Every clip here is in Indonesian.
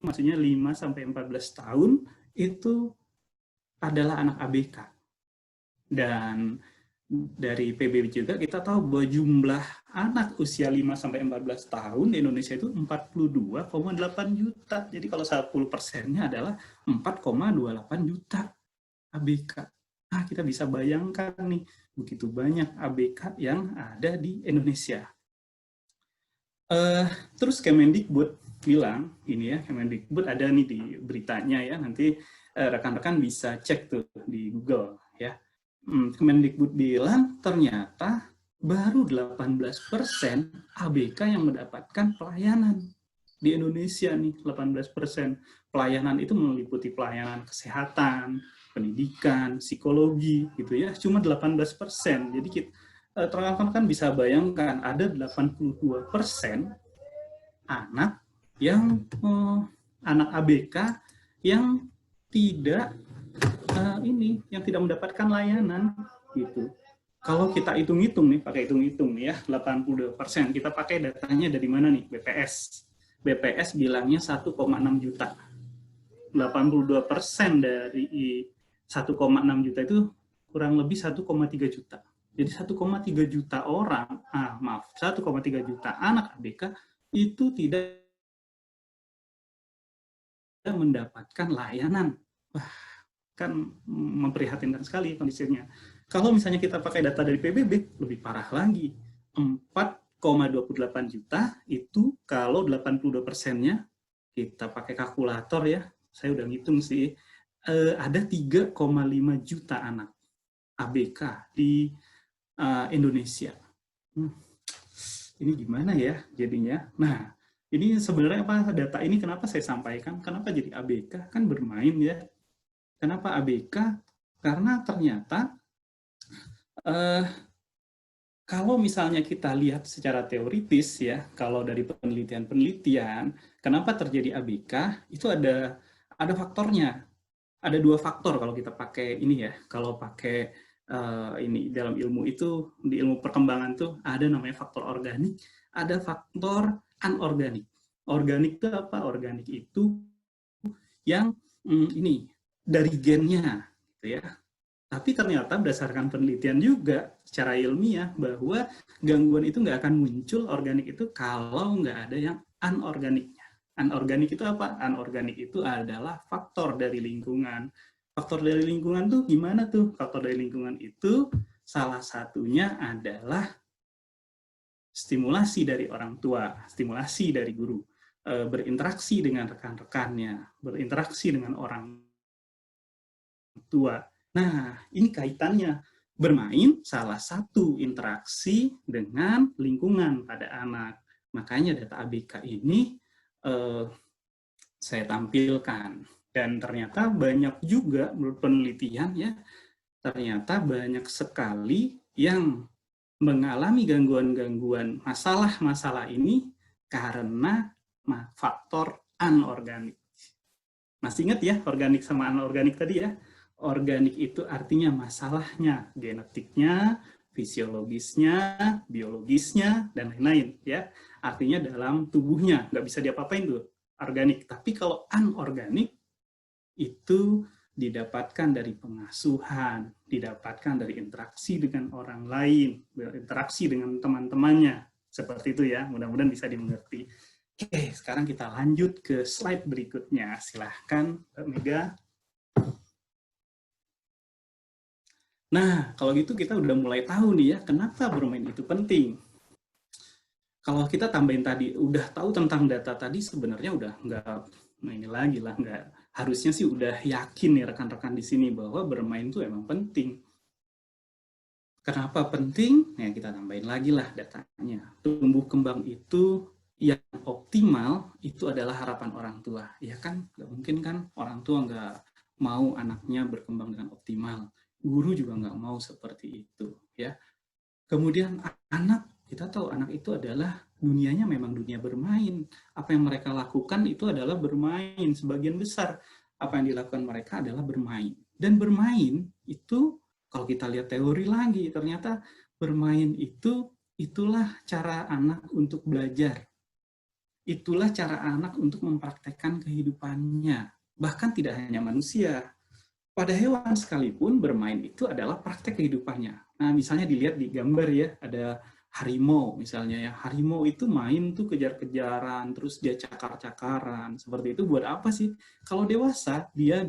maksudnya 5-14 tahun, itu adalah anak ABK. Dan dari PBB juga kita tahu bahwa jumlah anak usia 5-14 tahun di Indonesia itu 42,8 juta. Jadi kalau 10%-nya adalah 4,28 juta ABK. Nah, kita bisa bayangkan nih, begitu banyak ABK yang ada di Indonesia. Terus Kemendikbud bilang, ini ya, Kemendikbud ada nih di beritanya ya, nanti rekan-rekan bisa cek tuh di Google ya. Kemendikbud bilang ternyata baru 18% ABK yang mendapatkan pelayanan di Indonesia nih, 18%. Pelayanan itu meliputi pelayanan kesehatan, pendidikan, psikologi gitu ya, cuma 18%. Jadi kita teman-teman bisa bayangkan ada 82% anak yang anak ABK yang tidak yang tidak mendapatkan layanan gitu. Kalau kita hitung-hitung nih, pakai hitung-hitung nih ya, 82%. Kita pakai datanya dari mana nih? BPS. BPS bilangnya 1,6 juta. 82% dari 1,6 juta itu kurang lebih 1,3 juta. Jadi 1,3 juta orang, 1,3 juta anak ABK itu tidak mendapatkan layanan. Wah, kan memprihatinkan sekali kondisinya. Kalau misalnya kita pakai data dari PBB, lebih parah lagi. 4,28 juta itu kalau 82%-nya kita pakai kalkulator ya, saya udah ngitung sih, ada 3,5 juta anak ABK di Indonesia. Ini gimana ya jadinya? Nah, ini sebenarnya apa data ini kenapa saya sampaikan? Kenapa jadi ABK? Kan bermain ya. Kenapa ABK? Karena ternyata kalau misalnya kita lihat secara teoritis ya, kalau dari penelitian-penelitian, kenapa terjadi ABK? Itu ada faktornya. Ada 2 faktor kalau kita pakai ini ya. Kalau pakai ini dalam ilmu itu, di ilmu perkembangan tuh ada namanya faktor organik, ada faktor anorganik. Organik itu apa? Organik itu yang ini dari gennya gitu ya. Tapi ternyata berdasarkan penelitian juga secara ilmiah bahwa gangguan itu nggak akan muncul organik itu kalau nggak ada yang anorganiknya. Anorganik itu apa? Anorganik itu adalah faktor dari lingkungan. Faktor dari lingkungan tuh gimana tuh? Faktor dari lingkungan itu salah satunya adalah stimulasi dari orang tua, stimulasi dari guru, berinteraksi dengan rekan-rekannya, berinteraksi dengan orang tua. Nah, ini kaitannya. Bermain salah satu interaksi dengan lingkungan pada anak. Makanya data ABK ini saya tampilkan. Dan ternyata banyak juga menurut penelitian ya, ternyata banyak sekali yang mengalami gangguan-gangguan masalah-masalah ini karena faktor anorganik. Masih ingat ya organik sama anorganik tadi ya? Organik itu artinya masalahnya, genetiknya, fisiologisnya, biologisnya, dan lain-lain ya. Artinya dalam tubuhnya, nggak bisa diapa-apain tuh, organik. Tapi kalau anorganik, itu didapatkan dari pengasuhan, didapatkan dari interaksi dengan orang lain, berinteraksi dengan teman-temannya. Seperti itu ya, mudah-mudahan bisa dimengerti. Oke, sekarang kita lanjut ke slide berikutnya. Silahkan, Mega. Nah, kalau gitu kita udah mulai tahu nih ya, kenapa bermain itu penting. Kalau kita tambahin tadi, udah tahu tentang data tadi, sebenarnya udah nggak ini lagi lah, nggak harusnya sih udah yakin nih rekan-rekan di sini bahwa bermain itu emang penting. Kenapa penting? Ya kita tambahin lagi lah datanya. Tumbuh kembang itu yang optimal itu adalah harapan orang tua, ya kan? Nggak mungkin kan orang tua nggak mau anaknya berkembang dengan optimal. Guru juga nggak mau seperti itu, ya. Kemudian anak, kita tahu anak itu adalah dunianya memang dunia bermain. Apa yang mereka lakukan itu adalah bermain. Sebagian besar apa yang dilakukan mereka adalah bermain. Dan bermain itu, kalau kita lihat teori lagi, ternyata bermain itu itulah cara anak untuk belajar. itulah cara anak untuk mempraktekkan kehidupannya. Bahkan tidak hanya manusia, pada hewan sekalipun bermain itu adalah praktek kehidupannya. Nah, misalnya dilihat di gambar ya, ada harimau misalnya ya. Harimau itu main tuh kejar-kejaran, terus dia cakar-cakaran. Seperti itu buat apa sih? Kalau dewasa, dia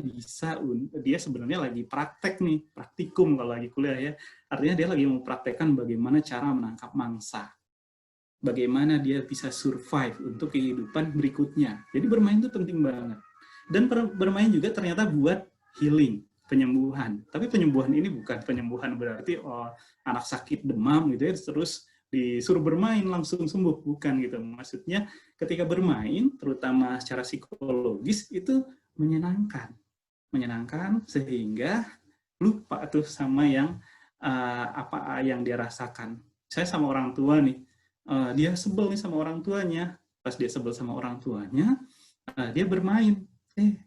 sebenarnya lagi praktek nih, praktikum kalau lagi kuliah ya. Artinya dia lagi mempraktekkan bagaimana cara menangkap mangsa. Bagaimana dia bisa survive untuk kehidupan berikutnya. Jadi bermain itu penting banget. Dan bermain juga ternyata buat healing, penyembuhan. Tapi penyembuhan ini bukan penyembuhan berarti anak sakit demam gitu ya terus disuruh bermain langsung sembuh, bukan gitu. Maksudnya ketika bermain terutama secara psikologis itu menyenangkan sehingga lupa tuh sama yang apa yang dia rasakan. Saya sama orang tua nih, dia sebel nih sama orang tuanya. Pas dia sebel sama orang tuanya, dia bermain.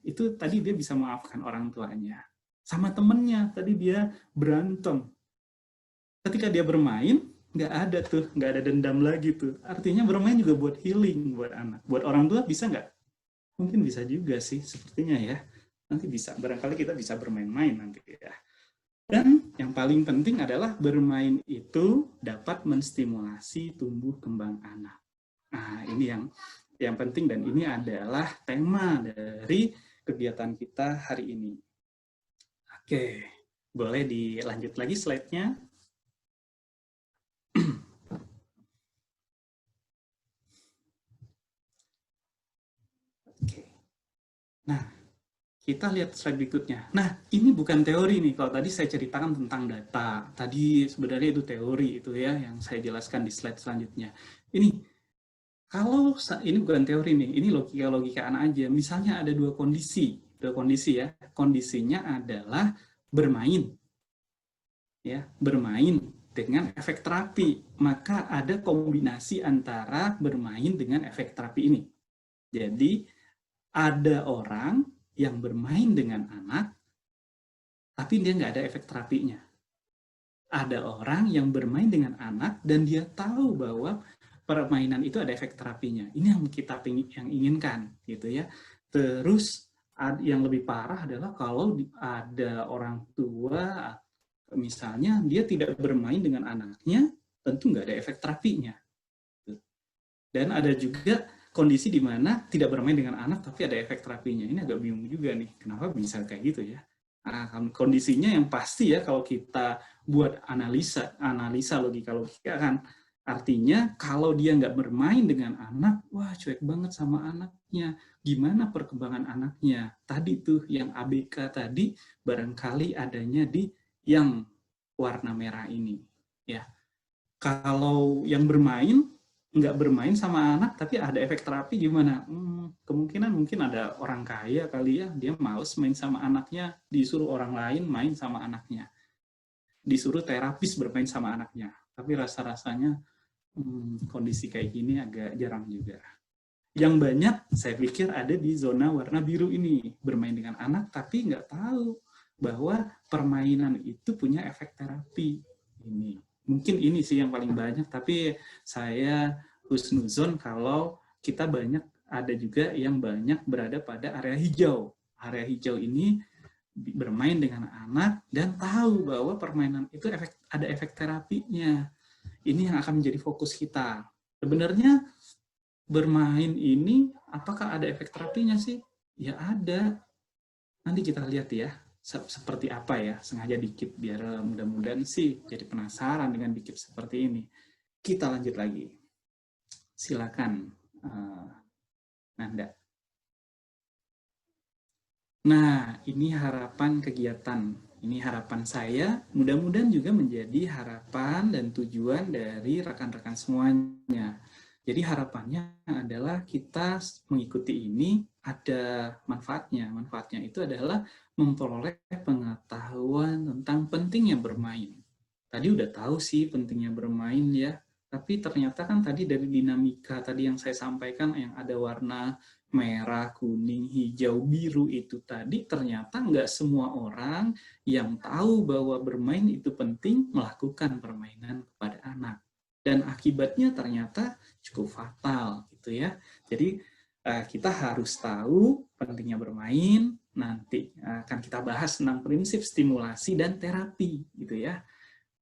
Itu tadi dia bisa maafkan orang tuanya. Sama temennya, tadi dia berantem. Ketika dia bermain, nggak ada dendam lagi tuh. Artinya bermain juga buat healing buat anak. Buat orang tua bisa nggak? Mungkin bisa juga sih, sepertinya ya. Nanti bisa, barangkali kita bisa bermain-main nanti ya. Dan yang paling penting adalah bermain itu dapat menstimulasi tumbuh kembang anak. Nah, ini yang penting dan ini adalah tema dari kegiatan kita hari ini. Oke, boleh dilanjut lagi slide-nya. Oke. Nah, kita lihat slide berikutnya. Nah, ini bukan teori nih. Kalau tadi saya ceritakan tentang data. Tadi sebenarnya itu teori itu ya yang saya jelaskan di slide selanjutnya. Kalau ini bukan teori nih, ini logika anak aja. Misalnya ada dua kondisi ya. Kondisinya adalah bermain, ya, bermain dengan efek terapi. Maka ada kombinasi antara bermain dengan efek terapi ini. Jadi ada orang yang bermain dengan anak, tapi dia nggak ada efek terapinya. Ada orang yang bermain dengan anak dan dia tahu bahwa permainan itu ada efek terapinya. Ini yang kita inginkan, gitu ya. Terus yang lebih parah adalah kalau ada orang tua, misalnya dia tidak bermain dengan anaknya, tentu nggak ada efek terapinya. Dan ada juga kondisi di mana tidak bermain dengan anak tapi ada efek terapinya. Ini agak bingung juga nih, kenapa bisa kayak gitu ya. Kondisinya yang pasti ya kalau kita buat analisa logika kan, artinya kalau dia nggak bermain dengan anak, wah cuek banget sama anaknya. Gimana perkembangan anaknya? Tadi tuh yang ABK tadi barangkali adanya di yang warna merah ini. Ya, kalau yang nggak bermain sama anak tapi ada efek terapi gimana? Kemungkinan mungkin ada orang kaya kali ya, dia males main sama anaknya, disuruh orang lain main sama anaknya. Disuruh terapis bermain sama anaknya. Tapi rasa-rasanya kondisi kayak gini agak jarang juga. Yang banyak saya pikir ada di zona warna biru ini, bermain dengan anak tapi nggak tahu bahwa permainan itu punya efek terapi. Ini mungkin ini sih yang paling banyak, tapi saya husnuzon kalau kita ada juga yang banyak berada pada area hijau. Area hijau ini bermain dengan anak dan tahu bahwa permainan itu ada efek terapinya. Ini yang akan menjadi fokus kita. Sebenarnya bermain ini apakah ada efek terapinya sih? Ya ada. Nanti kita lihat ya seperti apa ya, sengaja dikit biar mudah-mudahan sih jadi penasaran dengan dikit seperti ini. Kita lanjut lagi. Silakan, Nanda. Nah, ini harapan kegiatan. Ini harapan saya, mudah-mudahan juga menjadi harapan dan tujuan dari rekan-rekan semuanya. Jadi harapannya adalah kita mengikuti ini ada manfaatnya. Manfaatnya itu adalah memperoleh pengetahuan tentang pentingnya bermain. Tadi udah tahu sih pentingnya bermain ya, tapi ternyata kan tadi dari dinamika tadi yang saya sampaikan yang ada warna merah, kuning, hijau, biru itu tadi ternyata nggak semua orang yang tahu bahwa bermain itu penting melakukan permainan kepada anak. Dan akibatnya ternyata cukup fatal gitu ya. Jadi kita harus tahu pentingnya bermain. Nanti akan kita bahas tentang prinsip stimulasi dan terapi gitu ya.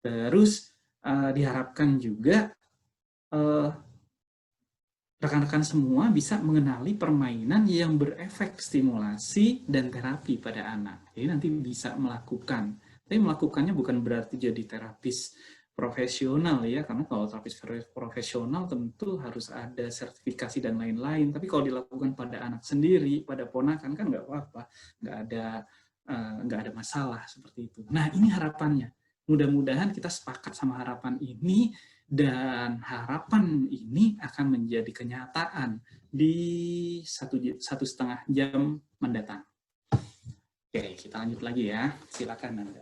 Terus diharapkan juga rekan-rekan semua bisa mengenali permainan yang berefek stimulasi dan terapi pada anak. Jadi nanti bisa melakukan. Tapi melakukannya bukan berarti jadi terapis profesional ya, karena kalau terapis profesional tentu harus ada sertifikasi dan lain-lain. Tapi kalau dilakukan pada anak sendiri, pada ponakan kan nggak apa-apa, nggak ada masalah seperti itu. Nah ini harapannya. Mudah-mudahan kita sepakat sama harapan ini, dan harapan ini akan menjadi kenyataan di 1,5 jam mendatang. Oke, kita lanjut lagi ya. Silakan Anda.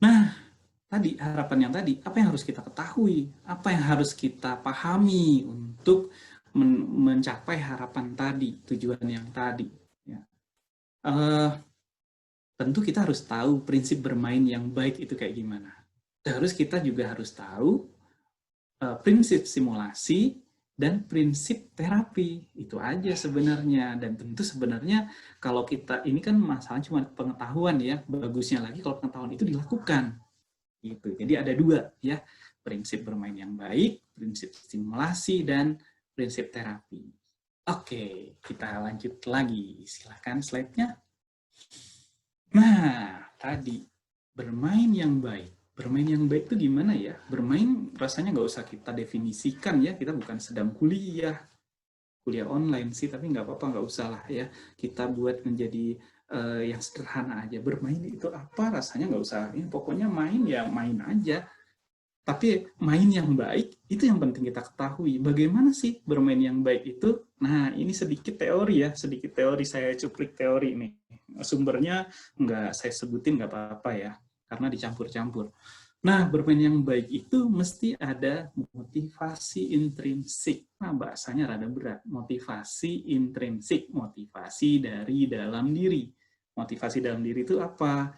Nah, tadi harapan yang tadi, apa yang harus kita ketahui? Apa yang harus kita pahami untuk mencapai harapan tadi, tujuan yang tadi? Ya. Tentu kita harus tahu prinsip bermain yang baik itu kayak gimana. Terus kita juga harus tahu prinsip simulasi dan prinsip terapi. Itu aja sebenarnya. Dan tentu sebenarnya kalau kita, ini kan masalah cuma pengetahuan ya, bagusnya lagi kalau pengetahuan itu dilakukan. Gitu. Jadi ada dua ya, prinsip bermain yang baik, prinsip simulasi, dan prinsip terapi. Oke, kita lanjut lagi. Silakan slide-nya. Nah, tadi bermain yang baik. Bermain yang baik itu gimana ya? Bermain rasanya nggak usah kita definisikan ya. Kita bukan sedang kuliah online sih, tapi nggak apa-apa, nggak usah lah ya. Kita buat menjadi yang sederhana aja. Bermain itu apa? Rasanya nggak usah. Ya, pokoknya main ya main aja. Tapi main yang baik itu yang penting kita ketahui. Bagaimana sih bermain yang baik itu? Nah, ini sedikit teori ya, sedikit teori, saya cuplik teori nih. Sumbernya nggak saya sebutin, nggak apa-apa ya, karena dicampur-campur. Nah, bermain yang baik itu mesti ada motivasi intrinsik. Nah, bahasanya rada berat. Motivasi intrinsik, motivasi dari dalam diri. Motivasi dalam diri itu apa?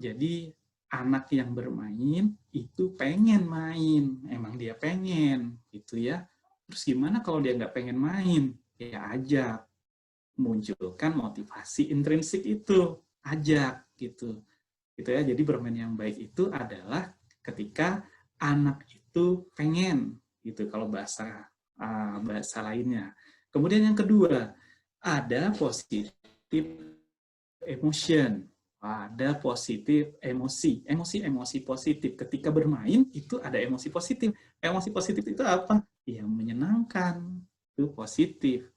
Jadi, anak yang bermain itu pengen main. Emang dia pengen, gitu ya. Terus gimana kalau dia nggak pengen main? Ya ajak. Munculkan motivasi intrinsik itu, ajak gitu ya. Jadi bermain yang baik itu adalah ketika anak itu pengen gitu, kalau bahasa lainnya. Kemudian yang kedua, ada positive emotion, ada positif emosi positif. Ketika bermain itu ada emosi positif. Emosi positif itu apa? Ya menyenangkan, itu positif.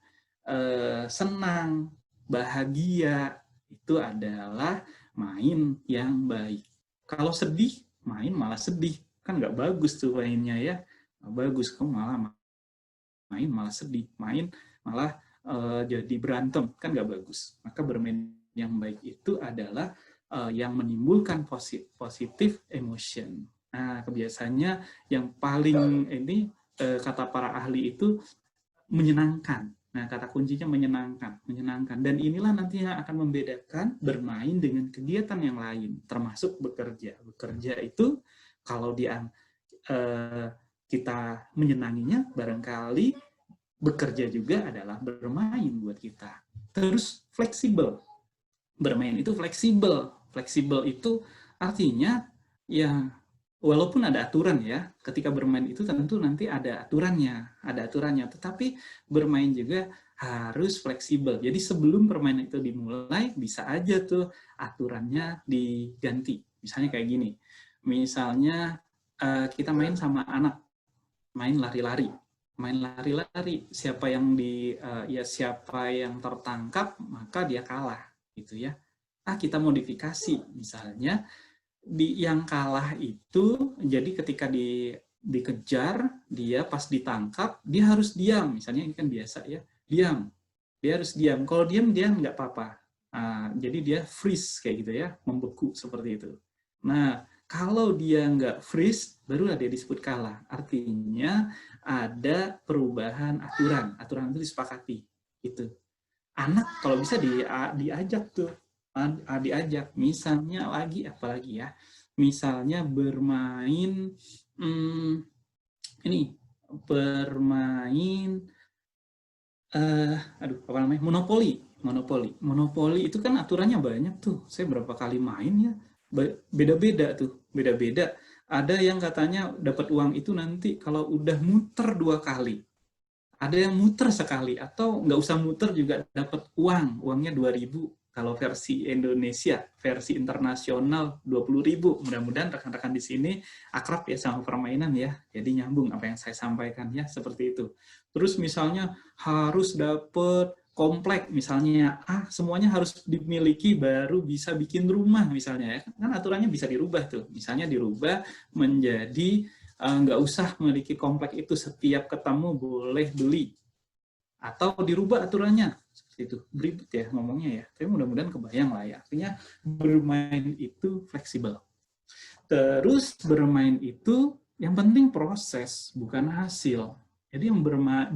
Senang, bahagia, itu adalah main yang baik. Kalau sedih, main malah sedih. Kan nggak bagus tuh mainnya ya. Nggak bagus, kamu malah main malah sedih. Main malah jadi berantem. Kan nggak bagus. Maka bermain yang baik itu adalah yang menimbulkan positif emotion. Nah, kebiasaannya yang paling ini kata para ahli itu menyenangkan. Nah, kata kuncinya menyenangkan. Dan inilah nanti yang akan membedakan bermain dengan kegiatan yang lain, termasuk bekerja. Bekerja itu kalau kita menyenanginya, barangkali bekerja juga adalah bermain buat kita. Terus fleksibel. Bermain itu fleksibel. Fleksibel itu artinya ya walaupun ada aturan ya, ketika bermain itu tentu nanti ada aturannya, tetapi bermain juga harus fleksibel. Jadi sebelum permainan itu dimulai, bisa aja tuh aturannya diganti. Misalnya kayak gini, misalnya kita main sama anak, main lari-lari, siapa yang tertangkap maka dia kalah, gitu ya. Kita modifikasi, misalnya yang kalah itu, jadi ketika dikejar, dia pas ditangkap, dia harus diam. Misalnya ini kan biasa ya, diam. Dia harus diam. Kalau diam, dia nggak apa-apa. Jadi dia freeze kayak gitu ya, membeku seperti itu. Nah, kalau dia nggak freeze, barulah dia disebut kalah. Artinya ada perubahan aturan. Aturan itu disepakati. Gitu. Anak kalau bisa diajak tuh, diajak misalnya apalagi ya, misalnya bermain ini bermain aduh apa namanya, monopoli itu kan aturannya banyak tuh. Saya berapa kali main ya, beda-beda tuh, beda-beda. Ada yang katanya dapat uang itu nanti kalau udah muter 2 kali, ada yang muter sekali, atau nggak usah muter juga dapat uangnya 2.000. Kalau versi Indonesia, versi internasional 20.000. Mudah-mudahan rekan-rekan di sini akrab ya sama permainan ya, jadi nyambung apa yang saya sampaikan ya, seperti itu. Terus misalnya harus dapat komplek, misalnya semuanya harus dimiliki baru bisa bikin rumah misalnya ya, kan aturannya bisa dirubah tuh, misalnya dirubah menjadi nggak usah memiliki komplek itu, setiap ketemu boleh beli, atau dirubah aturannya seperti itu. Beribet ya ngomongnya ya, tapi mudah-mudahan kebayang lah ya. Artinya bermain itu fleksibel. Terus bermain itu yang penting proses, bukan hasil. Jadi yang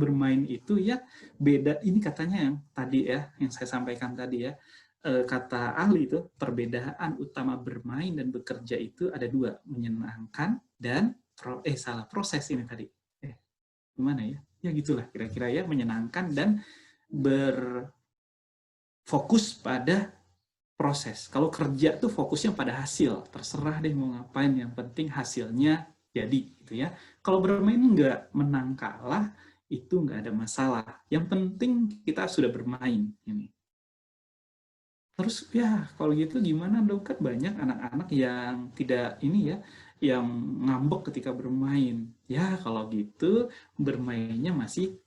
bermain itu ya beda, ini katanya yang tadi ya, yang saya sampaikan tadi ya, kata ahli itu, perbedaan utama bermain dan bekerja itu ada 2, menyenangkan dan proses ini tadi. Gimana ya? Ya gitulah kira-kira ya, menyenangkan dan berfokus pada proses. Kalau kerja tuh fokusnya pada hasil, terserah deh mau ngapain, yang penting hasilnya jadi gitu ya. Kalau bermain nggak menang kalah itu nggak ada masalah. Yang penting kita sudah bermain ini. Terus ya kalau gitu gimana dong, kan banyak anak-anak yang tidak ini ya, yang ngambek ketika bermain. Ya kalau gitu bermainnya masih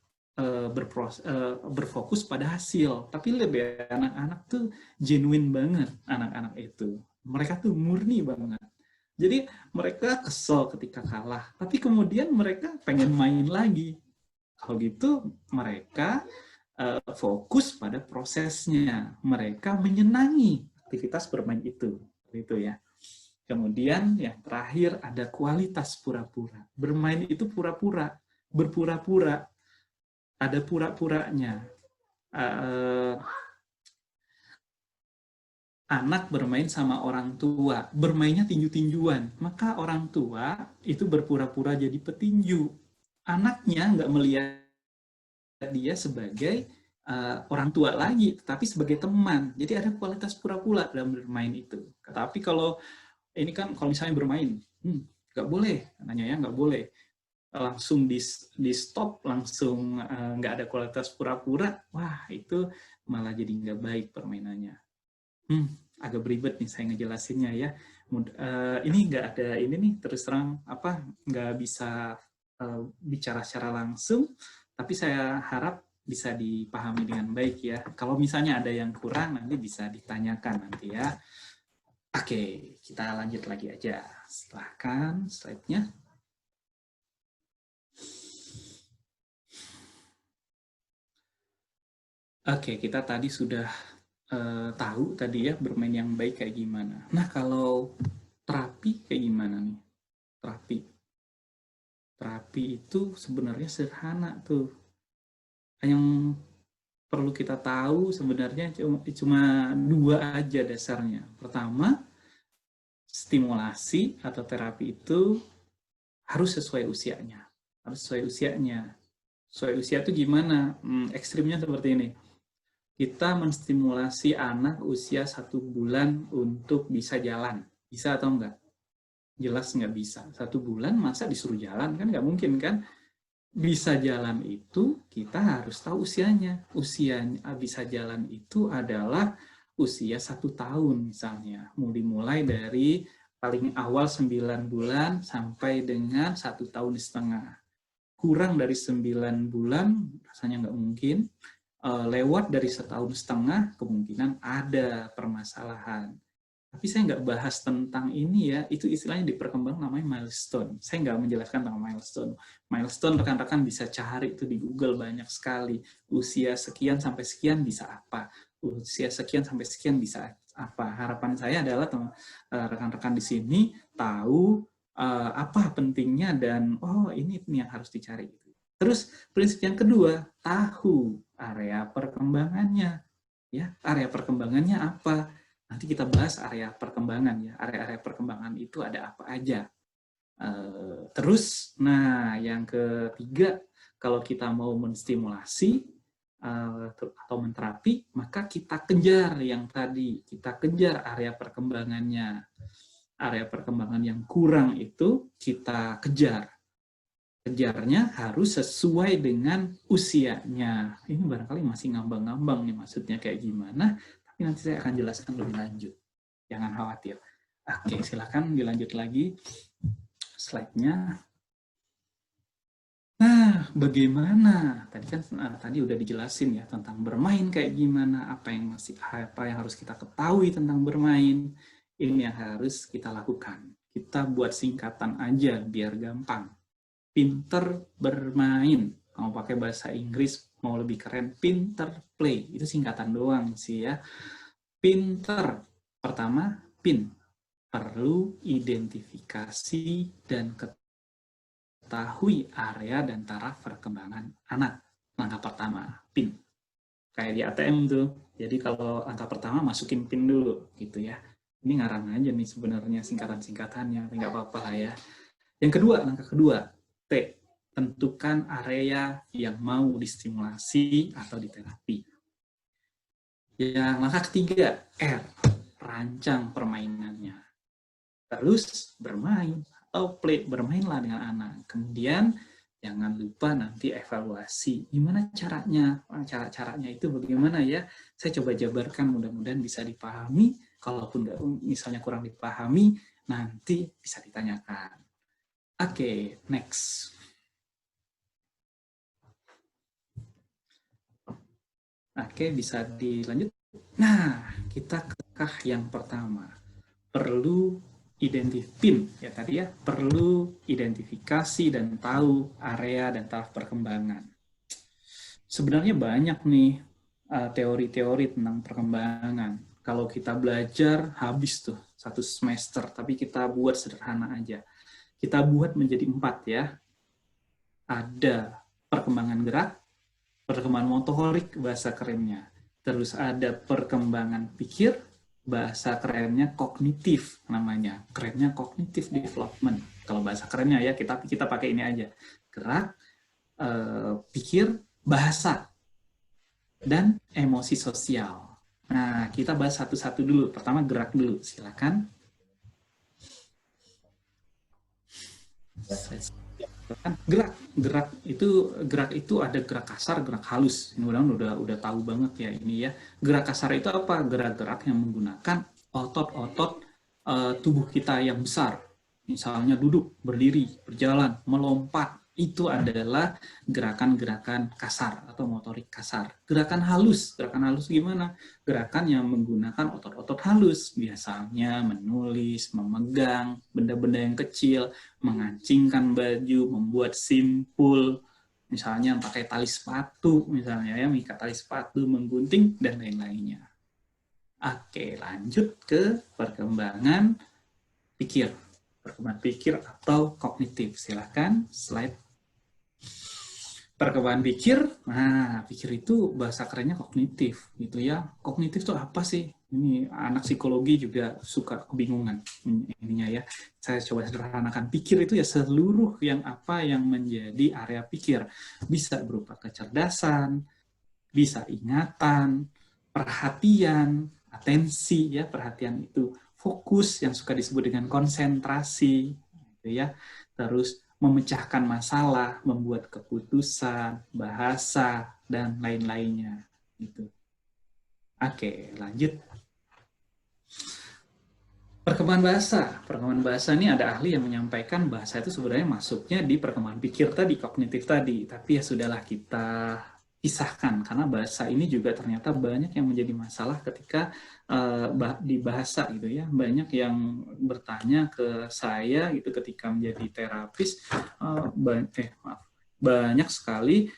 berfokus pada hasil. Tapi lihat ya, anak-anak tuh genuine banget, anak-anak itu. Mereka tuh murni banget. Jadi mereka kesel ketika kalah, tapi kemudian mereka pengen main lagi. Kalau gitu mereka fokus pada prosesnya. Mereka menyenangi aktivitas bermain itu ya. Kemudian yang terakhir ada kualitas pura-pura. Bermain itu pura-pura, berpura-pura, ada pura-puranya. Anak bermain sama orang tua, bermainnya tinju-tinjuan, maka orang tua itu berpura-pura jadi petinju. Anaknya nggak melihat dia sebagai orang tua lagi, tetapi sebagai teman. Jadi ada kualitas pura-pura dalam bermain itu. Tapi kalau ini kan, kalau misalnya bermain, nggak boleh, nanya ya, nggak boleh. Langsung di stop, langsung nggak ada kualitas pura-pura, wah itu malah jadi nggak baik permainannya. Agak beribet nih saya ngejelasinnya ya. Ini nggak ada ini nih, terus terang nggak bisa bicara secara langsung, tapi saya harap bisa dipahami dengan baik ya. Kalau misalnya ada yang kurang nanti bisa ditanyakan nanti ya. Oke, kita lanjut lagi aja. Silahkan slide-nya. Oke, kita tadi sudah tahu tadi ya bermain yang baik kayak gimana. Nah, kalau terapi kayak gimana nih? Terapi itu sebenarnya sederhana tuh. Yang perlu kita tahu sebenarnya cuma 2 aja dasarnya. Pertama, stimulasi atau terapi itu harus sesuai usianya. Harus sesuai usianya. Sesuai usia itu gimana? Ekstrimnya seperti ini. Kita menstimulasi anak usia 1 bulan untuk bisa jalan. Bisa atau enggak? Jelas nggak bisa. 1 bulan masa disuruh jalan? Kan nggak mungkin kan? Bisa jalan itu kita harus tahu usianya. Usianya bisa jalan itu adalah usia 1 tahun misalnya. Mulai dari paling awal 9 bulan sampai dengan 1,5 tahun. Kurang dari 9 bulan rasanya nggak mungkin. Lewat dari 1,5 tahun kemungkinan ada permasalahan. Tapi saya nggak bahas tentang ini ya, itu istilahnya di perkembangan namanya milestone. Saya nggak menjelaskan tentang milestone. Milestone rekan-rekan bisa cari itu di Google banyak sekali. Usia sekian sampai sekian bisa apa? Usia sekian sampai sekian bisa apa? Harapan saya adalah rekan-rekan di sini tahu apa pentingnya dan ini yang harus dicari. Terus prinsip yang kedua, tahu area perkembangannya. Ya, area perkembangannya apa? nanti kita bahas area perkembangan ya. Area-area perkembangan itu ada apa aja. Terus, nah yang ketiga, kalau kita mau menstimulasi atau menterapi, maka kita kejar yang tadi, kita kejar area perkembangannya. Area perkembangan yang kurang itu kita kejar. Kejarnya harus sesuai dengan usianya. Ini barangkali masih ngambang-ngambang nih, maksudnya kayak gimana, tapi nanti saya akan jelaskan lebih lanjut. Jangan khawatir. Oke, silakan dilanjut lagi slide-nya. Nah, bagaimana? Tadi kan tadi udah dijelasin ya tentang bermain kayak gimana, apa yang harus kita ketahui tentang bermain. Ini yang harus kita lakukan. Kita buat singkatan aja biar gampang. Pinter bermain. Mau pakai bahasa Inggris mau lebih keren, pinter play. Itu singkatan doang sih ya. Pinter. Pertama, pin. Perlu identifikasi dan ketahui area dan taraf perkembangan anak. Langkah pertama, PIN. Kayak di ATM tuh. Jadi kalau langkah pertama masukin PIN dulu gitu ya. Ini ngarang aja nih sebenarnya singkatan-singkatannya, nggak apa-apa lah ya. Yang kedua, langkah kedua, T. Tentukan area yang mau distimulasi atau diterapi. Yang langkah ketiga, R. Rancang permainannya. Terus bermain atau play, bermainlah dengan anak. Kemudian jangan lupa nanti evaluasi. Gimana caranya? Cara-caranya itu bagaimana ya? Saya coba jabarkan, mudah-mudahan bisa dipahami. Kalaupun misalnya kurang dipahami, nanti bisa ditanyakan. Oke, next. Oke, bisa dilanjut. Nah, kita ke yang pertama. Perlu PIN ya tadi ya, perlu identifikasi dan tahu area dan taraf perkembangan. Sebenarnya banyak nih teori-teori tentang perkembangan. Kalau kita belajar habis tuh 1 semester, tapi kita buat sederhana aja. Kita buat menjadi 4 ya. Ada perkembangan gerak, perkembangan motorik bahasa kerennya. Terus ada perkembangan pikir, bahasa kerennya kognitif namanya. Kerennya cognitive development. Kalau bahasa kerennya ya kita pakai ini aja. Gerak, pikir, bahasa, dan emosi sosial. Nah, kita bahas satu-satu dulu. Pertama gerak dulu, silakan. Gerak itu ada gerak kasar, gerak halus. Mudah-mudahan udah tahu banget ya ini ya. Gerak kasar itu apa? Gerak-gerak yang menggunakan otot-otot tubuh kita yang besar. Misalnya duduk, berdiri, berjalan, melompat. Itu adalah gerakan-gerakan kasar atau motorik kasar. Gerakan halus gimana? Gerakan yang menggunakan otot-otot halus, biasanya menulis, memegang benda-benda yang kecil, mengancingkan baju, membuat simpul, misalnya pakai tali sepatu, misalnya ya, mengikat tali sepatu, menggunting, dan lain-lainnya. Oke, lanjut ke perkembangan pikir. Perkembangan pikir atau kognitif. Silakan slide. Perkembangan pikir, nah pikir itu bahasa kerennya kognitif gitu ya. Kognitif itu apa sih? Ini anak psikologi juga suka kebingungan ininya ya. Saya coba sederhanakan. Pikir itu ya seluruh yang menjadi area pikir. Bisa berupa kecerdasan, bisa ingatan, perhatian, atensi ya, perhatian itu fokus yang suka disebut dengan konsentrasi gitu ya. Terus memecahkan masalah, membuat keputusan, bahasa, dan lain-lainnya. Gitu. Oke, lanjut. Perkembangan bahasa. Perkembangan bahasa ini ada ahli yang menyampaikan bahasa itu sebenarnya masuknya di perkembangan pikir tadi, kognitif tadi. Tapi ya sudahlah kita pisahkan, karena bahasa ini juga ternyata banyak yang menjadi masalah ketika di bahasa gitu ya. Banyak yang bertanya ke saya gitu ketika menjadi terapis, banyak sekali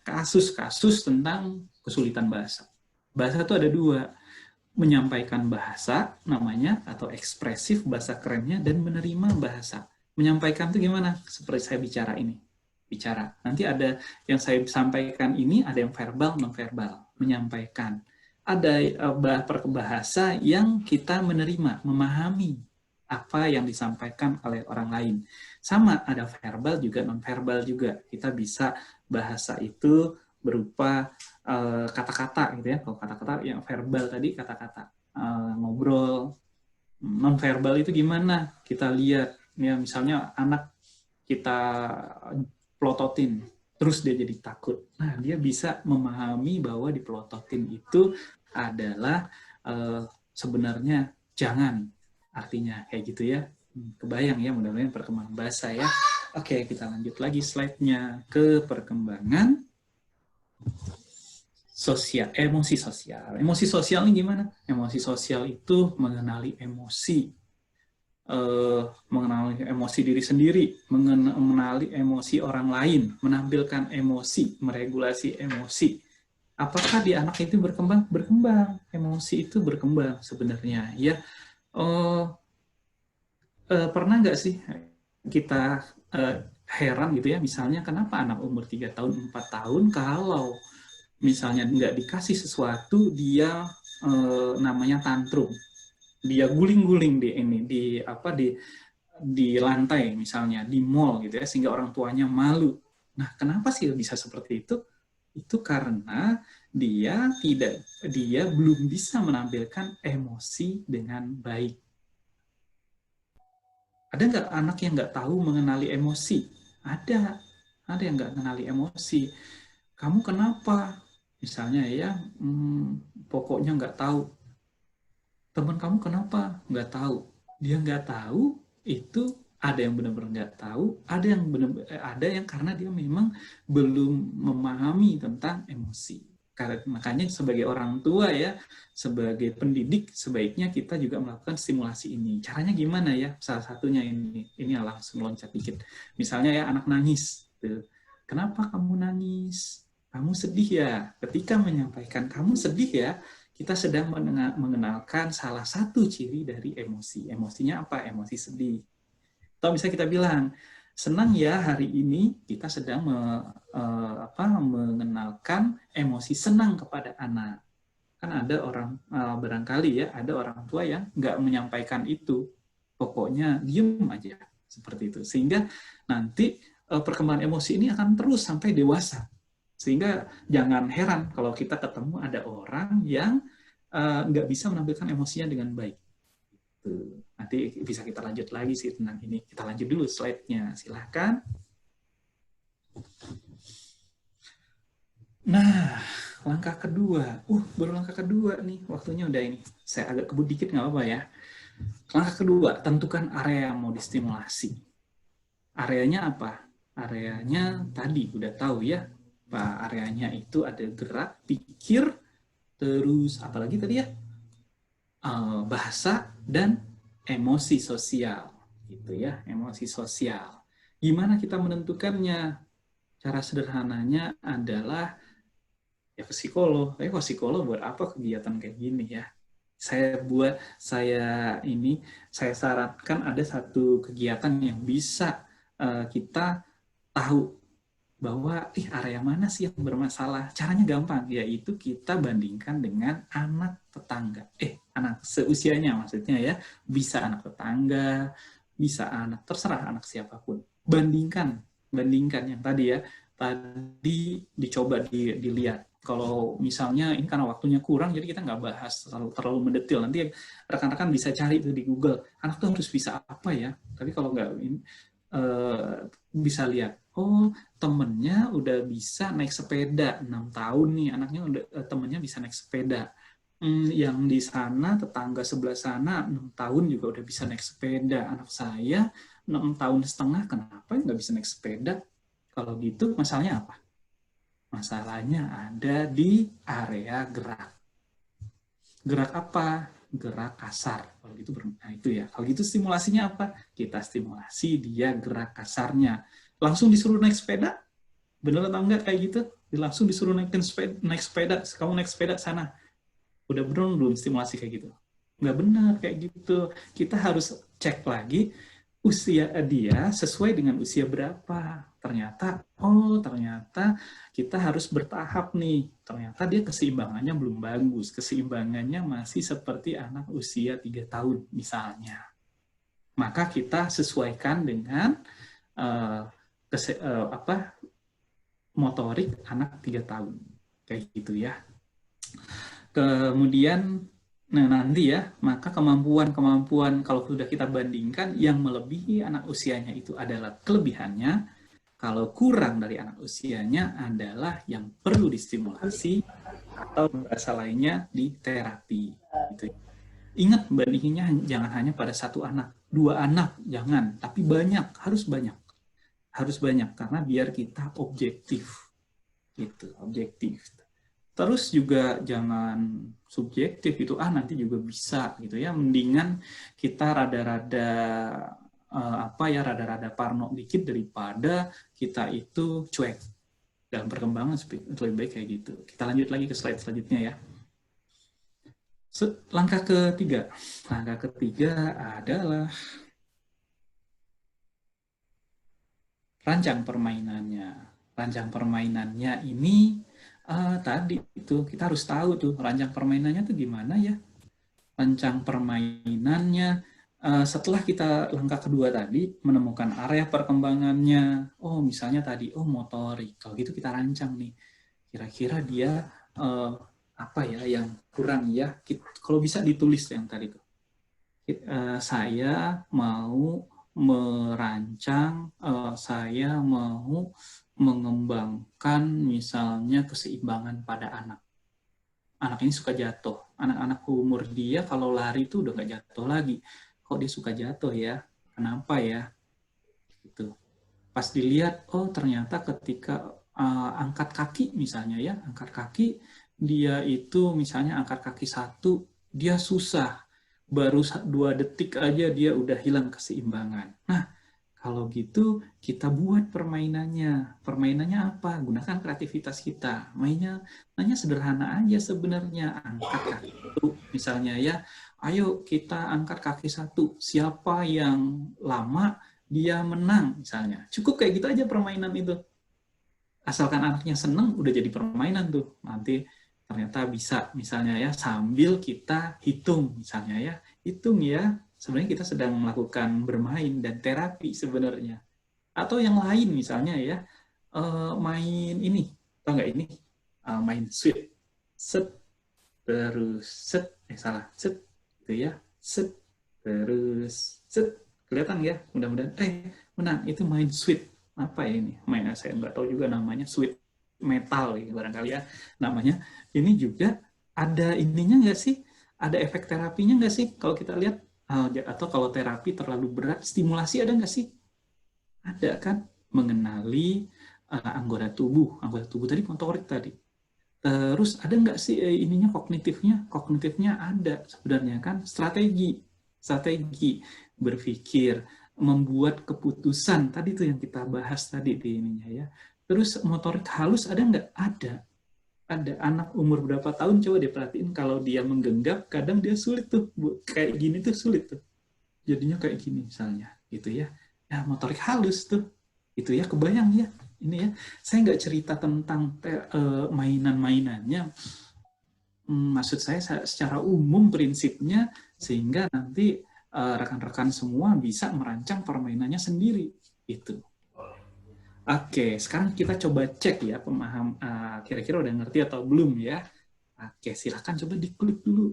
kasus-kasus tentang kesulitan bahasa. Bahasa itu ada 2, menyampaikan bahasa namanya atau ekspresif bahasa kerennya, dan menerima bahasa. Menyampaikan itu gimana? Seperti saya bicara ini. Bicara. Nanti ada yang saya sampaikan ini, ada yang verbal, non-verbal. Menyampaikan. ada bahasa yang kita menerima, memahami apa yang disampaikan oleh orang lain. Sama, ada verbal juga, non-verbal juga. Kita bisa bahasa itu berupa kata-kata gitu ya. Kalau kata-kata yang verbal tadi kata-kata ngobrol. Non-verbal itu gimana? Kita lihat ya, misalnya anak kita pelototin, terus dia jadi takut. Nah, dia bisa memahami bahwa dipelototin itu adalah sebenarnya jangan, artinya kayak gitu ya. Kebayang ya, mudah-mudahan perkembangan bahasa ya. Oke, kita lanjut lagi slide-nya ke perkembangan sosial, emosi sosial. Emosi sosial ini gimana? Emosi sosial itu mengenali emosi, mengenali emosi diri sendiri, mengenali emosi orang lain, menampilkan emosi, meregulasi emosi. Apakah di anak itu berkembang? Berkembang. Emosi itu berkembang sebenarnya. Ya, pernah nggak sih kita heran gitu ya, misalnya kenapa anak umur 3 tahun, 4 tahun kalau misalnya nggak dikasih sesuatu, dia namanya tantrum, dia guling-guling di lantai misalnya di mall gitu ya, sehingga orang tuanya malu. Nah, kenapa sih bisa seperti itu? Itu karena dia belum bisa menampilkan emosi dengan baik. Ada nggak anak yang nggak tahu mengenali emosi? Ada yang nggak mengenali emosi. Kamu kenapa? Misalnya ya, pokoknya nggak tahu. Teman kamu kenapa? Nggak tahu. Dia nggak tahu, itu ada yang benar-benar nggak tahu, ada yang karena dia memang belum memahami tentang emosi. Makanya sebagai orang tua ya, sebagai pendidik, sebaiknya kita juga melakukan stimulasi ini. Caranya gimana ya? Salah satunya ini langsung loncat dikit. Misalnya ya, anak nangis. Kenapa kamu nangis? Kamu sedih ya? Ketika menyampaikan kamu sedih ya, kita sedang mengenalkan salah satu ciri dari emosi. Emosinya apa? Emosi sedih. Atau bisa kita bilang, senang ya hari ini kita sedang mengenalkan emosi senang kepada anak. Kan ada orang, barangkali ya, ada orang tua yang nggak menyampaikan itu. Pokoknya diem aja, seperti itu. Sehingga nanti perkembangan emosi ini akan terus sampai dewasa. Sehingga jangan heran kalau kita ketemu ada orang yang nggak bisa menampilkan emosinya dengan baik. Nanti bisa kita lanjut lagi sih tentang ini. Kita lanjut dulu slide-nya, silahkan. Nah, langkah kedua. Baru langkah kedua nih, waktunya udah ini. Saya agak kebut dikit, nggak apa-apa ya. Langkah kedua, tentukan area yang mau distimulasi. Areanya apa? Areanya tadi udah tahu ya. Areanya itu ada gerak, pikir, terus apalagi tadi ya? Bahasa dan emosi sosial, gitu ya, emosi sosial. Gimana kita menentukannya? Cara sederhananya adalah ya ke psikolog. Kok psikolog buat apa kegiatan kayak gini ya? Saya sarankan ada satu kegiatan yang bisa kita tahu bahwa area mana sih yang bermasalah. Caranya gampang, yaitu kita bandingkan dengan anak tetangga. Anak seusianya maksudnya ya. Bisa anak tetangga, bisa anak, terserah anak siapapun. Bandingkan yang tadi ya. Tadi dicoba dilihat. Kalau misalnya ini karena waktunya kurang, jadi kita nggak bahas terlalu mendetil. Nanti rekan-rekan bisa cari itu di Google. Anak tuh harus bisa apa ya? Tapi kalau nggak bisa lihat, temennya udah bisa naik sepeda, 6 tahun nih anaknya, temennya bisa naik sepeda. Yang di sana, tetangga sebelah sana 6 tahun juga udah bisa naik sepeda. Anak saya 6 tahun setengah, kenapa nggak bisa naik sepeda? Kalau gitu masalahnya apa? Masalahnya ada di area gerak. Gerak apa? Gerak kasar. Kalau gitu, itu ya. Kalau gitu stimulasinya apa? Kita stimulasi dia gerak kasarnya. Langsung disuruh naik sepeda? Bener atau enggak kayak gitu? Langsung disuruh naik sepeda. Kamu naik sepeda sana. Udah bener belum stimulasi kayak gitu? Nggak benar kayak gitu. Kita harus cek lagi usia dia sesuai dengan usia berapa. Ternyata, oh ternyata kita harus bertahap nih. Ternyata dia keseimbangannya belum bagus. Keseimbangannya masih seperti anak usia 3 tahun misalnya. Maka kita sesuaikan dengan motorik anak 3 tahun. Kayak gitu ya. Kemudian nah nanti ya, maka kemampuan kalau sudah kita bandingkan yang melebihi anak usianya itu adalah kelebihannya, kalau kurang dari anak usianya adalah yang perlu distimulasi atau bahasa lainnya di terapi. Gitu. Ingat bandinginnya jangan hanya pada satu anak, 2 anak jangan, tapi banyak, harus banyak karena biar kita objektif, gitu, objektif. Terus juga jangan subjektif itu nanti juga bisa gitu ya, mendingan kita rada-rada rada-rada parno dikit daripada kita itu cuek. Dalam perkembangan lebih baik kayak gitu. Kita lanjut lagi ke slide selanjutnya ya. Langkah ketiga adalah rancang permainannya ini tadi itu kita harus tahu tuh rancang permainannya tuh gimana ya. Rancang permainannya setelah kita langkah kedua tadi menemukan area perkembangannya. Oh misalnya tadi motorik. Kalau gitu kita rancang nih. Kira-kira dia apa ya yang kurang ya. Kalau bisa ditulis yang tadi tuh. Saya mau merancang, saya mau mengembangkan misalnya keseimbangan pada anak. Anak ini suka jatuh. Anak-anak umur dia kalau lari itu udah nggak jatuh lagi. Kok dia suka jatuh ya? Kenapa ya? Gitu. Pas dilihat, oh ternyata ketika angkat kaki misalnya ya, angkat kaki, dia itu misalnya angkat kaki 1, dia susah. Baru 2 detik aja dia udah hilang keseimbangan. Nah, kalau gitu kita buat permainannya. Permainannya apa? Gunakan kreativitas kita. Mainnya sederhana aja sebenarnya. Angkat kaki 1 misalnya ya. Ayo kita angkat kaki 1. Siapa yang lama dia menang misalnya. Cukup kayak gitu aja permainan itu. Asalkan anaknya seneng udah jadi permainan tuh. Nanti ternyata bisa misalnya ya sambil kita hitung misalnya ya. Hitung ya. Sebenarnya kita sedang melakukan bermain dan terapi sebenarnya. Atau yang lain misalnya ya, main ini, tau nggak ini? Main sweet, set, terus set, set, gitu ya, set, terus set, kelihatan ya, mudah-mudahan, menang, itu main sweet, apa ya ini? Mainnya saya nggak tahu juga namanya, sweet metal, ya, barangkali ya namanya. Ini juga ada ininya nggak sih? Ada efek terapinya nggak sih? Kalau kita lihat, atau kalau terapi terlalu berat, stimulasi ada nggak sih? Ada kan? Mengenali anggota tubuh tadi motorik tadi. Terus ada nggak sih ininya kognitifnya ada sebenarnya kan, strategi berpikir, membuat keputusan tadi tuh yang kita bahas tadi di ininya ya. Terus motorik halus ada nggak? Ada. Anak umur berapa tahun coba diperhatiin, kalau dia menggenggam kadang dia sulit tuh, kayak gini tuh sulit tuh, jadinya kayak gini misalnya gitu ya. Ya motorik halus tuh itu ya, kebayang ya ini ya. Saya nggak cerita tentang mainan-mainannya, maksud saya secara umum prinsipnya, sehingga nanti rekan-rekan semua bisa merancang permainannya sendiri itu. Oke, sekarang kita coba cek ya kira-kira udah ngerti atau belum ya. Oke, silakan coba diklik dulu,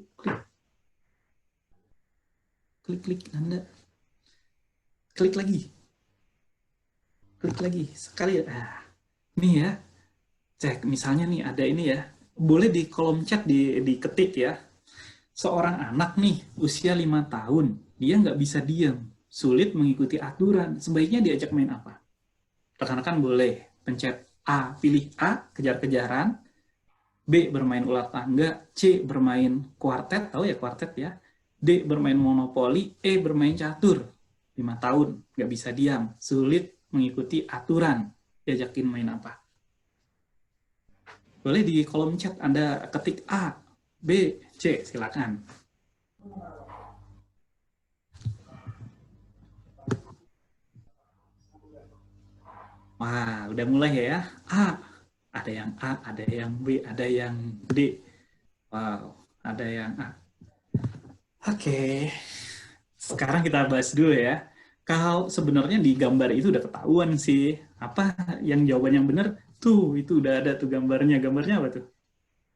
klik Anda, klik lagi sekali. Nih ya, cek misalnya nih ada ini ya, boleh di kolom chat diketik ya. Seorang anak nih usia 5 tahun, dia nggak bisa diam, sulit mengikuti aturan, sebaiknya diajak main apa? Rekan-rekan boleh pencet A, pilih A, kejar-kejaran, B, bermain ular tangga, C, bermain kuartet, tahu ya kuartet ya, D, bermain monopoli, E, bermain catur. 5 tahun, nggak bisa diam, sulit mengikuti aturan, diajakin main apa? Boleh di kolom chat Anda ketik A, B, C, silakan. Wah, udah mulai ya. A, ada yang A, ada yang B, ada yang D. Wow, ada yang A. Oke, sekarang kita bahas dulu ya. Kalau sebenarnya di gambar itu udah ketahuan sih. Apa yang jawaban yang benar? Tuh, itu udah ada tuh gambarnya. Gambarnya apa tuh?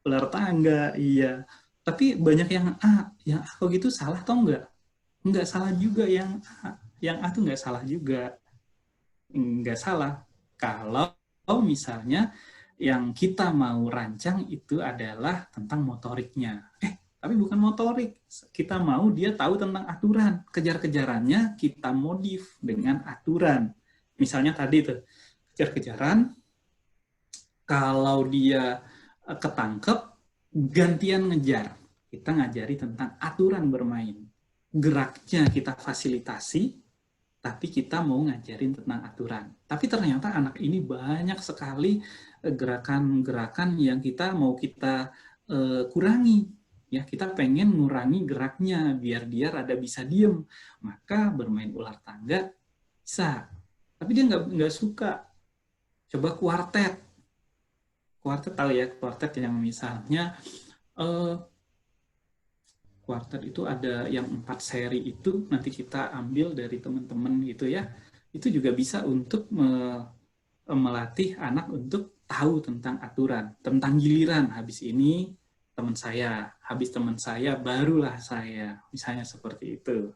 Ular tangga, iya. Tapi banyak yang A. Yang A kok gitu salah atau enggak? Enggak salah juga yang A. Yang A tuh enggak salah juga. Enggak salah. Kalau misalnya yang kita mau rancang itu adalah tentang motoriknya. Tapi bukan motorik. Kita mau dia tahu tentang aturan. Kejar-kejarannya kita modif dengan aturan. Misalnya tadi tuh, kejar-kejaran, kalau dia ketangkep, gantian ngejar. Kita ngajari tentang aturan bermain. Geraknya kita fasilitasi, tapi kita mau ngajarin tentang aturan. Tapi ternyata anak ini banyak sekali gerakan-gerakan yang kita kurangi. Ya, kita pengen ngurangi geraknya biar dia rada bisa diem. Maka bermain ular tangga bisa. Tapi dia nggak suka. Coba kuartet. Kuartet tahu ya, kuartet yang misalnya kuartet itu ada yang 4 seri itu nanti kita ambil dari teman-teman gitu ya. Itu juga bisa untuk melatih anak untuk tahu tentang aturan, tentang giliran. Habis ini teman saya, habis teman saya barulah saya. Misalnya seperti itu.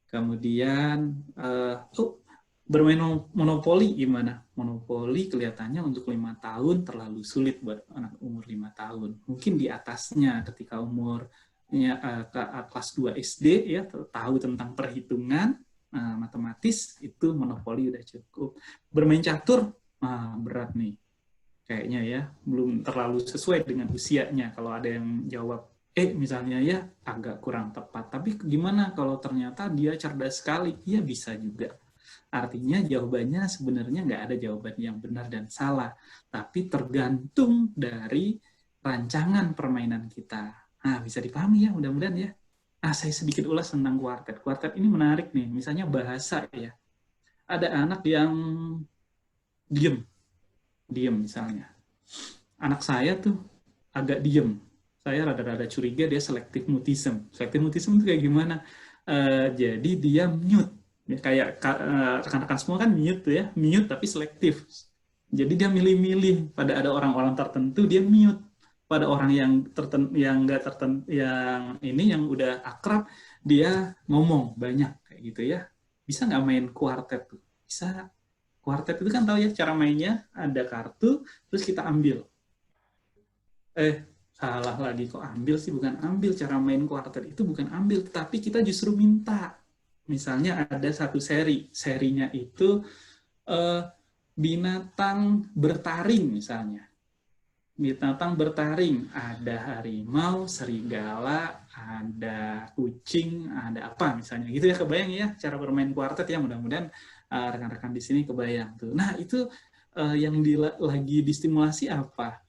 Kemudian bermain monopoli gimana? Monopoli kelihatannya untuk 5 tahun terlalu sulit buat anak umur 5 tahun. Mungkin di atasnya ketika umur kelas 2 SD ya tahu tentang perhitungan matematis itu monopoli udah cukup. Bermain catur berat nih kayaknya ya, belum terlalu sesuai dengan usianya. Kalau ada yang jawab misalnya ya agak kurang tepat. Tapi gimana kalau ternyata dia cerdas sekali? Iya bisa juga. Artinya jawabannya sebenarnya nggak ada jawaban yang benar dan salah, tapi tergantung dari rancangan permainan kita. Nah, bisa dipahami ya, mudah-mudahan ya. Nah, saya sedikit ulas tentang kuartet. Kuartet ini menarik nih, misalnya bahasa ya. Ada anak yang diem, diem misalnya. Anak saya tuh agak diem. Saya rada-rada curiga dia selective mutism. Selective mutism itu kayak gimana? Jadi dia mute. Ya, kayak rekan-rekan semua kan mute tuh ya, mute tapi selektif. Jadi dia milih-milih. Pada ada orang-orang tertentu dia mute. Pada orang yang yang nggak tertentu, yang ini yang udah akrab dia ngomong banyak kayak gitu ya. Bisa nggak main kuartet tuh? Bisa. Kuartet itu kan tahu ya cara mainnya, ada kartu terus kita ambil. Salah lagi, kok ambil sih, bukan ambil. Cara main kuartet itu bukan ambil, tapi kita justru minta. Misalnya ada satu serinya itu binatang bertaring misalnya. Binatang bertaring, ada harimau, serigala, ada kucing, ada apa misalnya gitu ya. Kebayang ya cara bermain kuartet ya, mudah-mudahan rekan-rekan di sini kebayang tuh. Nah itu yang lagi distimulasi apa?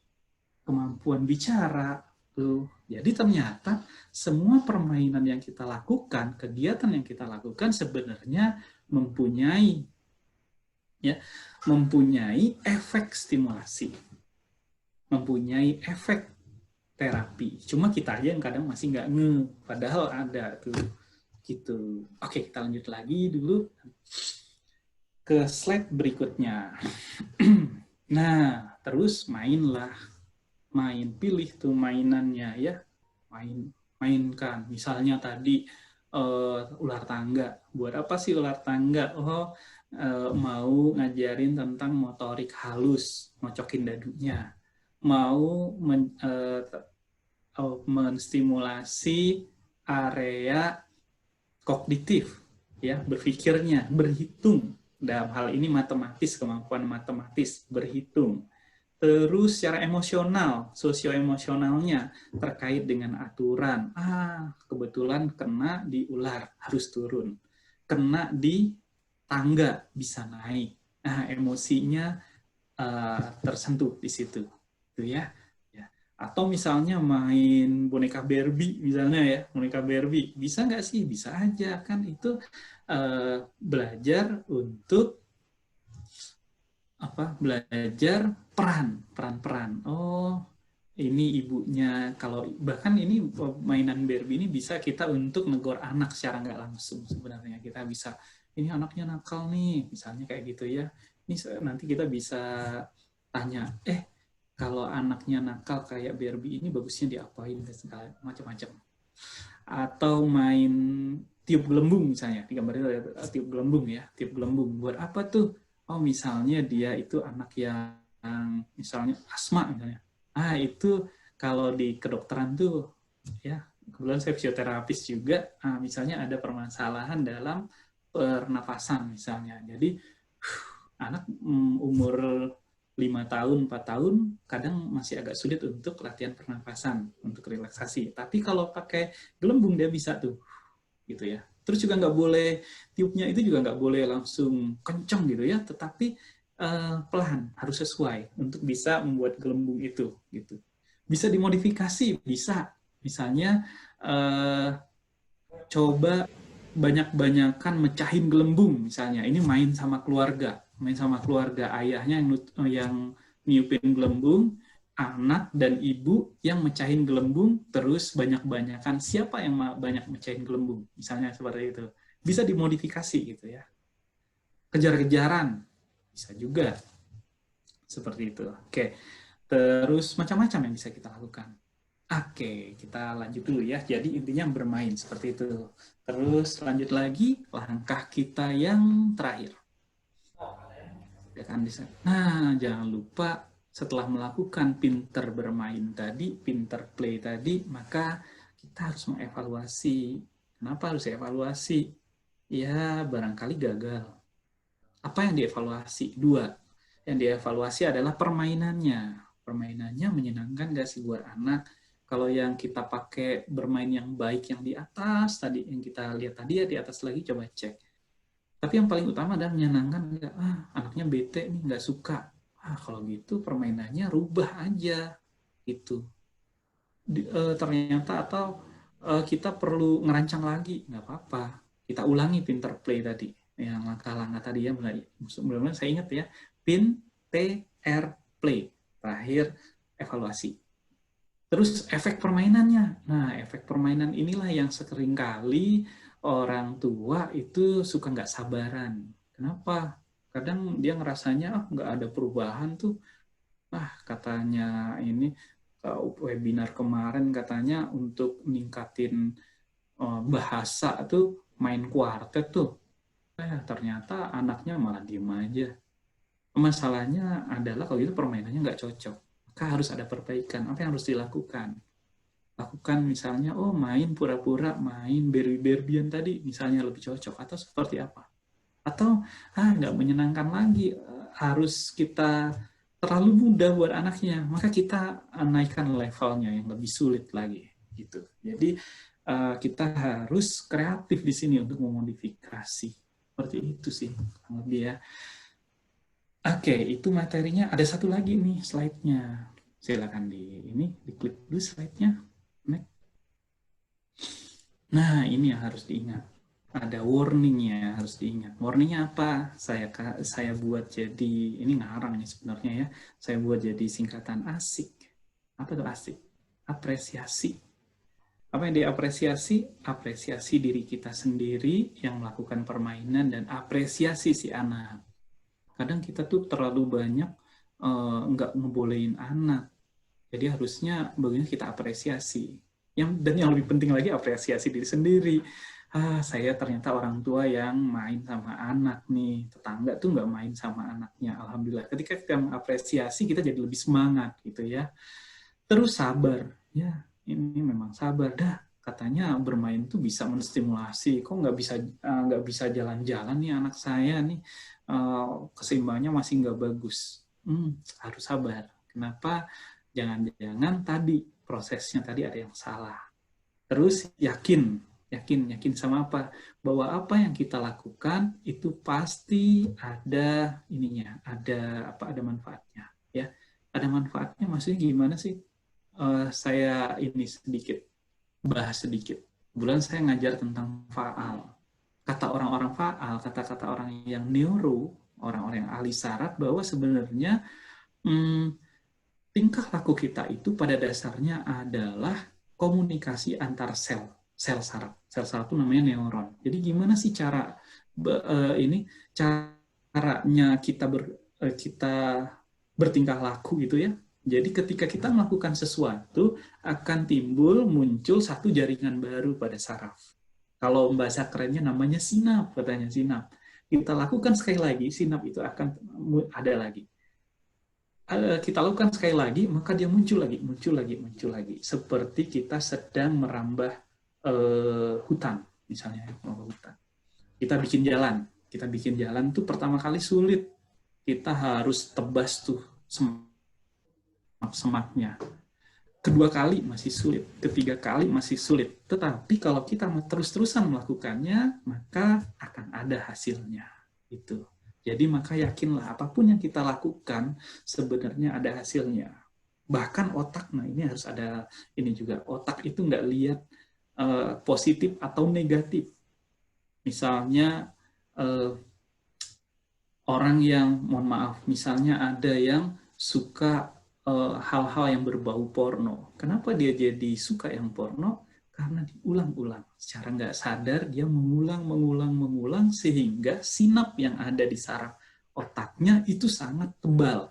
Kemampuan bicara tuh. Jadi ternyata semua permainan yang kita lakukan, kegiatan yang kita lakukan sebenarnya mempunyai efek stimulasi, mempunyai efek terapi. Cuma kita aja yang kadang masih nggak padahal ada tuh gitu. Oke, kita lanjut lagi dulu ke slide berikutnya. Nah, terus pilih tuh mainannya ya, mainkan. Misalnya tadi ular tangga. Buat apa sih ular tangga? Mau ngajarin tentang motorik halus, ngocokin dadunya. Mau menstimulasi area kognitif, ya, berpikirnya, berhitung. Dalam hal ini matematis, kemampuan matematis, berhitung. Terus secara emosional, sosio-emosionalnya terkait dengan aturan. Kebetulan kena di ular, harus turun. Kena di tangga, bisa naik. Emosinya tersentuh di situ. Itu ya. Atau misalnya main boneka Barbie, misalnya ya, boneka Barbie. Bisa nggak sih? Bisa aja. Kan itu belajar untuk belajar peran. Oh, ini ibunya. Kalau bahkan ini mainan Barbie ini bisa kita untuk negor anak secara nggak langsung sebenarnya. Kita bisa, ini anaknya nakal nih, misalnya kayak gitu ya. Ini nanti kita bisa tanya, kalau anaknya nakal kayak Barbie ini bagusnya diapain, segala macam-macam. Atau main tiup gelembung misalnya, di gambar itu ada tiup gelembung ya, tiup gelembung. Buat apa tuh? Oh, misalnya dia itu anak yang misalnya asma misalnya. Itu kalau di kedokteran tuh ya, kebetulan saya fisioterapis juga, misalnya ada permasalahan dalam pernafasan misalnya. Jadi anak umur 5 tahun, 4 tahun, kadang masih agak sulit untuk latihan pernafasan, untuk relaksasi. Tapi kalau pakai gelembung dia bisa tuh, gitu ya. Terus juga nggak boleh, tiupnya itu juga nggak boleh langsung kencang gitu ya, tetapi pelan, harus sesuai untuk bisa membuat gelembung itu, gitu. Bisa dimodifikasi, bisa. Misalnya, coba banyak-banyakan mecahin gelembung misalnya. Ini main sama keluarga ayahnya yang niupin gelembung, anak dan ibu yang mecahin gelembung, terus banyak-banyakan siapa yang banyak mecahin gelembung, misalnya seperti itu. Bisa dimodifikasi gitu ya. Kejar-kejaran bisa juga seperti itu. Oke, terus macam-macam yang bisa kita lakukan. Oke, kita lanjut dulu ya. Jadi intinya bermain seperti itu. Terus lanjut lagi langkah kita yang terakhir. Nah, jangan lupa setelah melakukan pinter bermain tadi, pinter play tadi, maka kita harus mengevaluasi. Kenapa harus evaluasi? Ya, barangkali gagal. Apa yang dievaluasi? Dua. Yang dievaluasi adalah permainannya. Permainannya menyenangkan gak sih buat anak? Kalau yang kita pakai bermain yang baik yang di atas tadi, yang kita lihat tadi ya di atas lagi, coba cek. Tapi yang paling utama adalah menyenangkan enggak. Anaknya bete nih, nggak suka. Kalau gitu permainannya rubah aja gitu. Ternyata atau kita perlu ngerancang lagi, nggak apa-apa. Kita ulangi pinter play tadi, yang langkah-langkah tadi ya. Mudah-mudahan saya ingat ya. Pinter play. Terakhir evaluasi. Terus efek permainannya. Nah, efek permainan inilah yang seringkali orang tua itu suka nggak sabaran. Kenapa? Kadang dia ngerasanya nggak ada perubahan tuh. Katanya ini webinar kemarin katanya untuk ningkatin bahasa tuh main kuartet tuh. Ternyata anaknya malah diem aja. Masalahnya adalah kalau itu permainannya nggak cocok. Maka harus ada perbaikan. Apa yang harus dilakukan? Lakukan misalnya, main pura-pura, main berbi-berbian tadi, misalnya lebih cocok. Atau seperti apa? Atau, nggak menyenangkan lagi. Harus kita terlalu mudah buat anaknya. Maka kita naikkan levelnya yang lebih sulit lagi. Gitu. Jadi, kita harus kreatif di sini untuk memodifikasi. Seperti itu sih, lebih ya. Oke, itu materinya. Ada satu lagi nih slide-nya. Silakan diklik dulu slide-nya. Nah, ini yang harus diingat. Ada warning-nya, harus diingat. Warning-nya apa? Saya buat jadi, ini ngarang nih sebenarnya ya. Saya buat jadi singkatan ASIK. Apa itu ASIK? Apresiasi. Apa yang diapresiasi? Apresiasi diri kita sendiri yang melakukan permainan dan apresiasi si anak. Kadang kita tuh terlalu banyak nggak ngebolehin anak. Jadi harusnya bagaimana kita apresiasi. Dan yang lebih penting lagi, apresiasi diri sendiri. Saya ternyata orang tua yang main sama anak nih. Tetangga tuh nggak main sama anaknya. Alhamdulillah. Ketika kita mengapresiasi, kita jadi lebih semangat gitu ya. Terus sabar. Ya, ini memang sabar. Katanya bermain tuh bisa menstimulasi. Kok nggak bisa jalan-jalan nih anak saya nih. Keseimbangannya masih nggak bagus. Harus sabar. Kenapa? Jangan-jangan tadi prosesnya tadi ada yang salah. Terus yakin sama apa? Bahwa apa yang kita lakukan itu pasti ada ininya, ada manfaatnya, ya. Ada manfaatnya maksudnya gimana sih? Saya ini bahas sedikit. Bulan saya ngajar tentang faal. Kata orang-orang faal, kata-kata orang yang neuro, orang-orang yang ahli saraf bahwa sebenarnya tingkah laku kita itu pada dasarnya adalah komunikasi antar sel saraf. Sel saraf itu namanya neuron. Jadi gimana sih caranya kita bertingkah laku gitu ya. Jadi ketika kita melakukan sesuatu akan muncul satu jaringan baru pada saraf. Kalau bahasa kerennya namanya sinap, katanya sinap. Kita lakukan sekali lagi, sinap itu akan ada lagi. Kita lakukan sekali lagi, maka dia muncul lagi. Seperti kita sedang merambah hutan, misalnya hutan. Kita bikin jalan tuh pertama kali sulit. Kita harus tebas tuh semak-semaknya. Kedua kali masih sulit, ketiga kali masih sulit. Tetapi kalau kita terus-terusan melakukannya, maka akan ada hasilnya. Itu. Jadi maka yakinlah apapun yang kita lakukan sebenarnya ada hasilnya. Bahkan otak, nah ini harus ada ini juga. Otak itu nggak lihat positif atau negatif. Misalnya orang yang, mohon maaf, misalnya ada yang suka hal-hal yang berbau porno. Kenapa dia jadi suka yang porno? Karena diulang-ulang. Secara nggak sadar, dia mengulang sehingga sinap yang ada di saraf otaknya itu sangat tebal.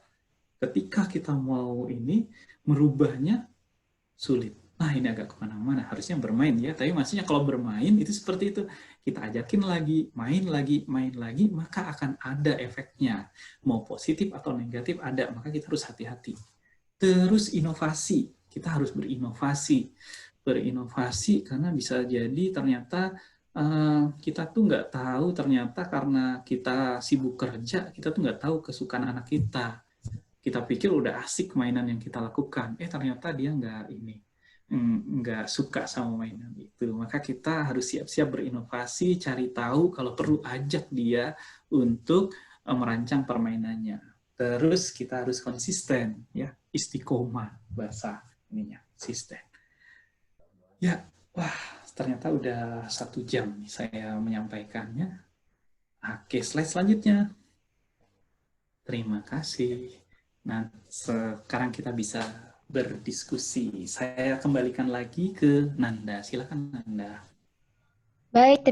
Ketika kita mau merubahnya, sulit. Nah, ini agak kemana-mana. Harusnya bermain ya. Tapi maksudnya kalau bermain, itu seperti itu. Kita ajakin lagi, main lagi, maka akan ada efeknya. Mau positif atau negatif ada, maka kita harus hati-hati. Terus inovasi. Kita harus berinovasi karena bisa jadi ternyata kita tuh nggak tahu, ternyata karena kita sibuk kerja, kita tuh nggak tahu kesukaan anak kita. Kita pikir udah asik mainan yang kita lakukan, ternyata dia nggak suka sama mainan itu. Maka kita harus siap-siap berinovasi, cari tahu, kalau perlu ajak dia untuk merancang permainannya. Terus kita harus konsisten, ya, istiqomah bahasa ininya, sistem. Ya, wah, ternyata udah 1 jam nih saya menyampaikannya. Oke, slide selanjutnya. Terima kasih. Nah, sekarang kita bisa berdiskusi. Saya kembalikan lagi ke Nanda. Silakan, Nanda. Baik,